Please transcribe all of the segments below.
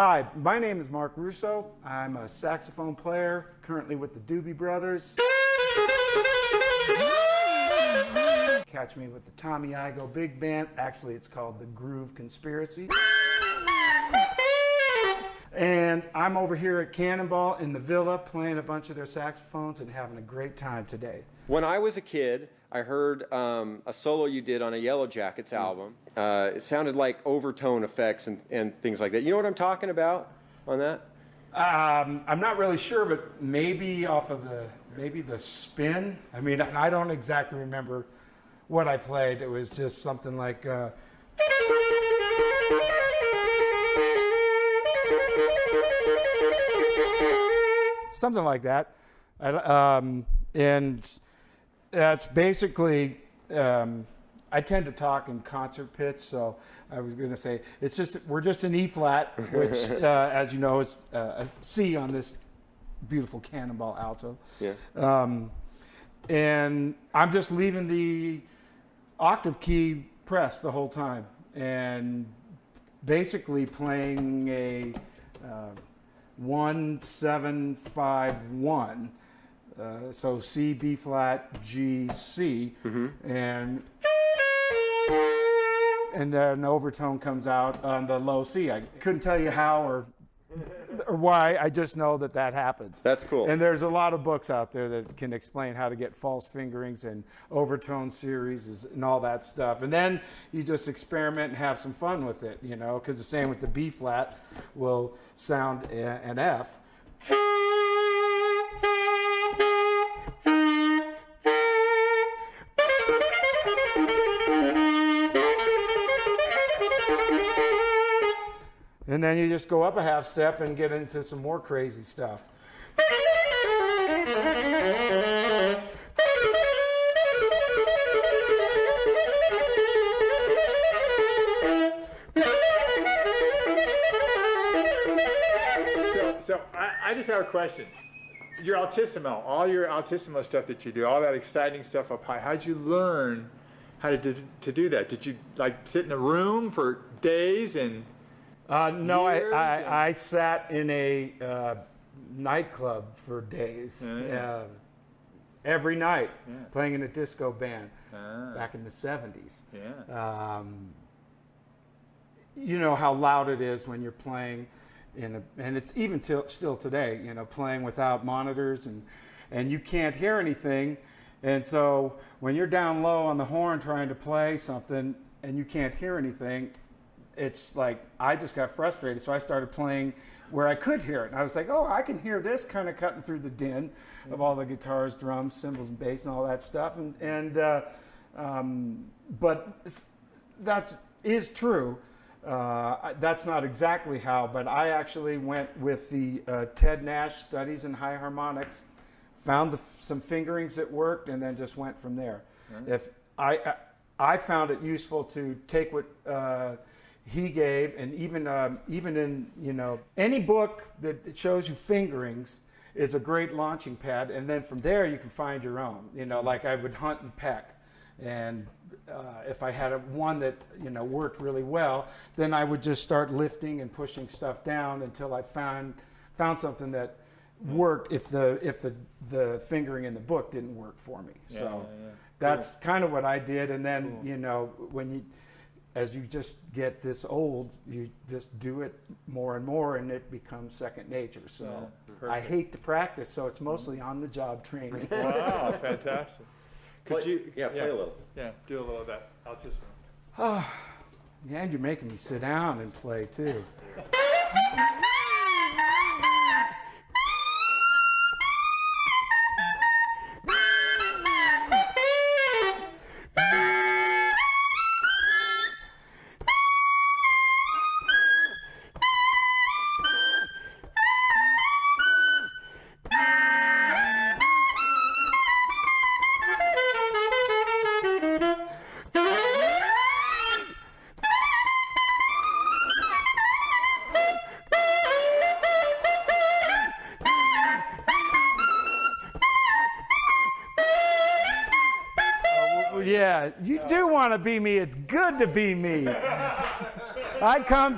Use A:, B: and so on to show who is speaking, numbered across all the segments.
A: Hi, my name is Mark Russo. I'm a saxophone player, currently with the Doobie Brothers. Catch me with the Tommy Igoe Big Band. Actually, it's called the Groove Conspiracy. And I'm over here at Cannonball in the Villa playing a bunch of their saxophones and having a great time today.
B: When I was a kid, I heard a solo you did on a Yellow Jackets album. It sounded like overtone effects and things like that. You know what I'm talking about on that?
A: I'm not really sure, but maybe off of the spin. I mean, I don't exactly remember what I played. It was just something like something like that. And that's basically, I tend to talk in concert pitch, so I was going to say, we're just in E flat, which, as you know, is a C on this beautiful Cannonball alto.
B: Yeah.
A: And I'm just leaving the octave key pressed the whole time, and basically playing a 1-7-5-1. So C, B flat, G, C, and then an overtone comes out on the low C. I couldn't tell you how or why. I just know that happens.
B: That's cool.
A: And there's a lot of books out there that can explain how to get false fingerings and overtone series and all that stuff. And then you just experiment and have some fun with it, you know, because the same with the B flat will sound an F. And then you just go up a half step and get into some more crazy stuff.
C: So I just have a question. Your altissimo, all your altissimo stuff that you do, all that exciting stuff up high, how'd you learn how to do that? Did you like sit in a room for days and
A: no, I sat in a nightclub for days, every night, playing in a disco band back in the 70s.
C: Yeah.
A: You know how loud it is when you're playing and it's even still today, you know, playing without monitors and you can't hear anything. And so when you're down low on the horn trying to play something and you can't hear anything, it's like I just got frustrated, so I started playing where I could hear it. And I was like, oh, I can hear this kind of cutting through the din of all the guitars, drums, cymbals, and bass, and all that stuff. But that is true. That's not exactly how, but I actually went with the Ted Nash Studies in High Harmonics, found some fingerings that worked, and then just went from there. If I found it useful to take what he gave, and even in, you know, any book that shows you fingerings is a great launching pad, and then from there you can find your own. You know, like I would hunt and peck, and if I had one that, you know, worked really well, then I would just start lifting and pushing stuff down until I found something that worked if the fingering in the book didn't work for me.
C: Yeah,
A: so
C: yeah.
A: that's kind of what I did, and then you know, as you just get this old, you just do it more and more, and it becomes second nature. So I hate to practice, so it's mostly on-the-job training.
C: Wow, fantastic. Could you
B: play a little.
C: Yeah, do a little of that altissimo.
A: Oh, yeah, and you're making me sit down and play too. Yeah, you do want to be me. It's good to be me. I come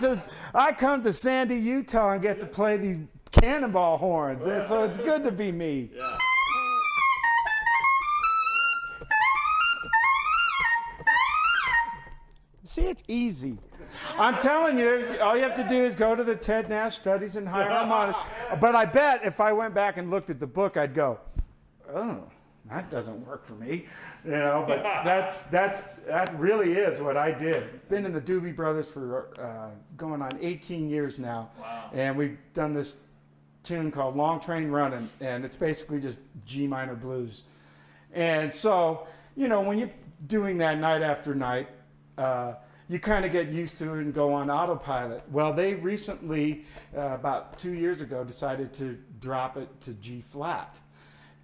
A: I come to Sandy, Utah and get to play these cannonball horns. And so it's good to be me.
C: Yeah.
A: See, it's easy. I'm telling you, all you have to do is go to the Ted Nash Studies in High Harmonics. But I bet if I went back and looked at the book, I'd go, oh, that doesn't work for me. You know, but that really is what I did. Been in the Doobie Brothers for going on 18 years now.
C: Wow.
A: And we've done this tune called Long Train Running, and it's basically just G minor blues. And so, you know, when you're doing that night after night, you kind of get used to it and go on autopilot. Well, they recently, about 2 years ago, decided to drop it to G flat.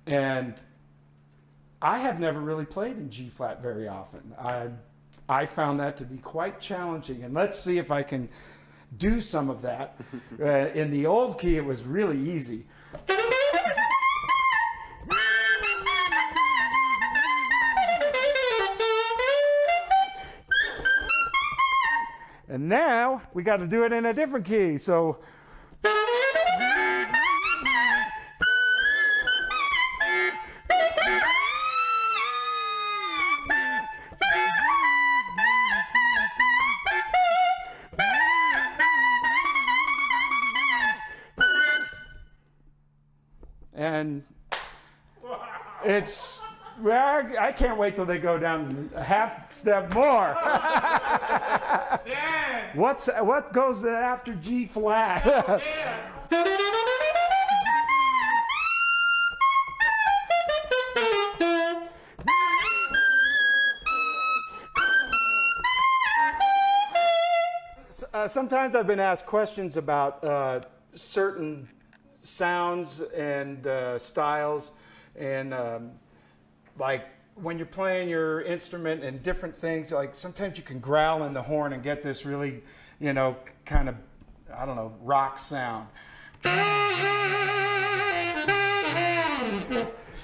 A: And I have never really played in G flat very often. I found that to be quite challenging. And let's see if I can do some of that. In the old key, it was really easy. And now we got to do it in a different key. So and it's, well, I can't wait till they go down a half step more. What goes after G flat? Sometimes I've been asked questions about certain sounds and styles, and like when you're playing your instrument and different things, like sometimes you can growl in the horn and get this really, you know, kind of, I don't know, rock sound.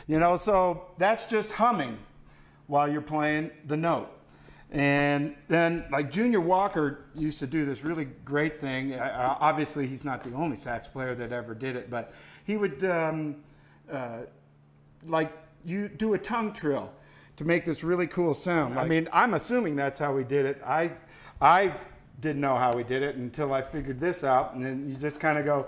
A: You know, so that's just humming while you're playing the note. And then, like, Junior Walker used to do this really great thing. Obviously, he's not the only sax player that ever did it, but he would, like, you do a tongue trill to make this really cool sound. I mean, I'm assuming that's how we did it. I didn't know how we did it until I figured this out, and then you just kind of go.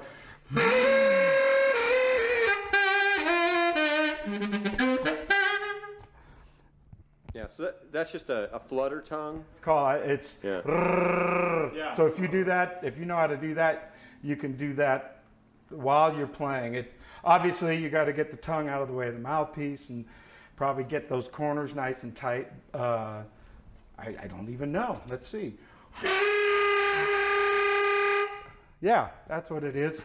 B: Yeah, so that's just a flutter tongue.
A: It's called, it's,
B: Yeah.
C: Yeah.
A: So if you do that, if you know how to do that, you can do that while you're playing. It's obviously you got to get the tongue out of the way of the mouthpiece and probably get those corners nice and tight. I don't even know. Let's see. Yeah, that's what it is.